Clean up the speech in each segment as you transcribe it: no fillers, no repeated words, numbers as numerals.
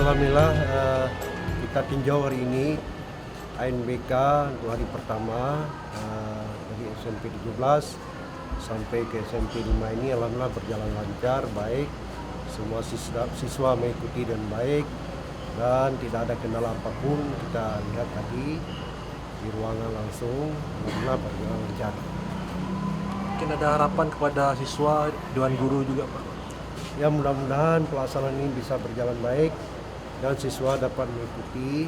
Alhamdulillah kita tinjau hari ini ANBK untuk hari pertama dari SMP 17 sampai ke SMP 5 ini alhamdulillah berjalan lancar, baik. Semua siswa mengikuti dengan baik dan tidak ada kendala apapun. Kita lihat tadi di ruangan langsung alhamdulillah berjalan lancar. Mungkin ada harapan kepada siswa, Dewan Guru juga Pak? Ya, mudah-mudahan pelaksanaan ini bisa berjalan baik dan siswa dapat mengikuti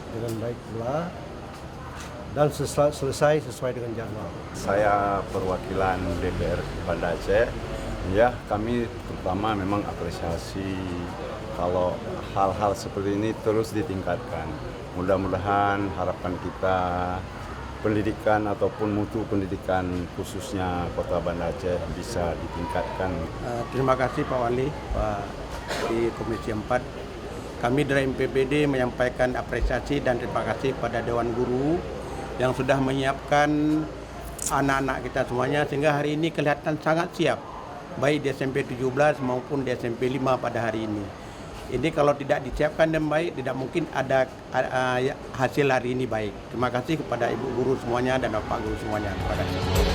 dengan baik pula dan selesai sesuai dengan jadwal. Saya perwakilan DPR Banda Aceh. Ya, kami terutama memang apresiasi kalau hal-hal seperti ini terus ditingkatkan. Mudah-mudahan harapan kita pendidikan ataupun mutu pendidikan khususnya Kota Banda Aceh bisa ditingkatkan. Terima kasih Pak Wali, Pak di Komisi 4. Kami dari MPPD menyampaikan apresiasi dan terima kasih pada Dewan Guru yang sudah menyiapkan anak-anak kita semuanya sehingga hari ini kelihatan sangat siap, baik di SMP 17 maupun di SMP 5 pada hari ini. Ini kalau tidak disiapkan dengan baik, tidak mungkin ada hasil hari ini baik. Terima kasih kepada Ibu Guru semuanya dan Bapak Guru semuanya. Terima kasih.